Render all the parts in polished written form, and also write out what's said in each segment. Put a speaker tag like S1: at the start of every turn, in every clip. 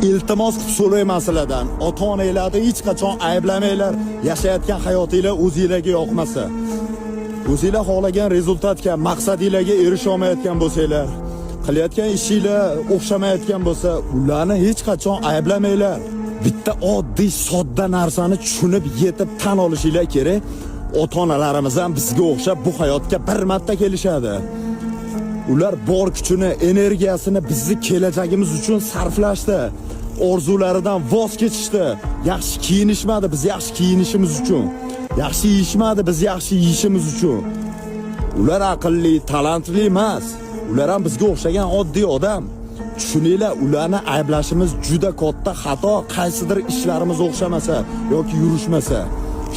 S1: iltimos qilib so'rayman sizlardan. Ota-onalarni hech qachon ayblamanglar. Yashayotgan hayotinglar o'zingizlarga yoqmasa, o'zingizlar xohlagan rezultatga, maqsadingizlarga erisha olmayotgan bo'lsanglar, qilayotgan ishinglar o'xshamayotgan bo'lsa, ularni hech qachon ayblamanglar. Bitta oddiy sodda narsani tushunib, yetib tan olishinglar kerak. Ota-onalarimiz ham bizga o'xshab bu hayotga bir marta kelishadi. Ular bor kuchini, energiyasini bizni kelajagimiz uchun sarflashdi. Orzularidan voz kechishdi. Yaxshi kiyinishmadi, biz yaxshi kiyinishimiz uchun. Yaxshi yeyishmadi, biz yaxshi yeyishimiz uchun. Ular aqlli, talantli emas. Ular ham bizga o'xshagan oddiy odam. Tushuninglar, ularni ayblashimiz juda katta xato. Qaysidir ishlarimiz o'xshamasa yoki yurishmasa.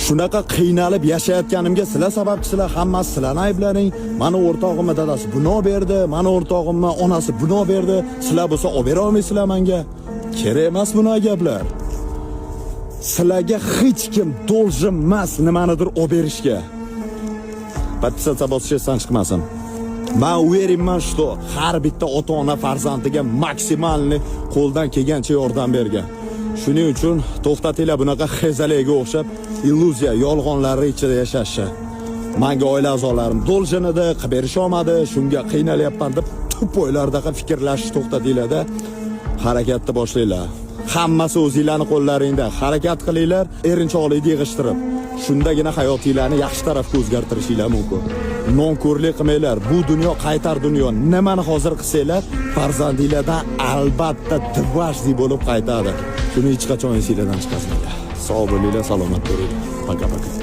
S1: Shunaqa qiynalib yashayotganimga sizlar sababchisizlar, hammasi sizlarni ayblaring. Meni o'rtog'imning dadasi buno berdi, meni o'rtog'imning onasi buno berdi. Sizlar bo'lsa olib bera olmaysizlar menga. Kerak emas bunaqa gaplar. Sizlarga hech kim должен emas nimanidir olib berishga. Подписаться bosishdan chiqmasin. Men uверенman, что har bitta ota-ona farzandiga maksimalni qo'ldan kelgancha yordam bergan. Shuning uchun to'xtatinglar bunaqa xezalarga o'xshab illyuziya, yolg'onlarning ichida yashashni. Menga oila a'zolarim должен edi, qilib berisha olmadi, shunga qiynalyapman deb tupoylardaqa fikrlashni to'xtatinglar-da. Harakatni boshlanglar. Hammasi o'zingizlarning qo'llaringda. Harakat qilinglar, erinchoqlikni yig'ishtirib. Shundagina hayotingizlarni yaxshi tarafga o'zgartirishinglar mumkin. Nonko'rlik qilmanglar. Bu dunyo qaytar dunyo. Nimani hozir qilsanglar, farzandingizlardan albatta tvajdi bo'lib qaytadi. Shuni hech qachon esingizdan chiqarmanglar. Sog' bo'linglar, salomat bo'linglar. Paka-paka.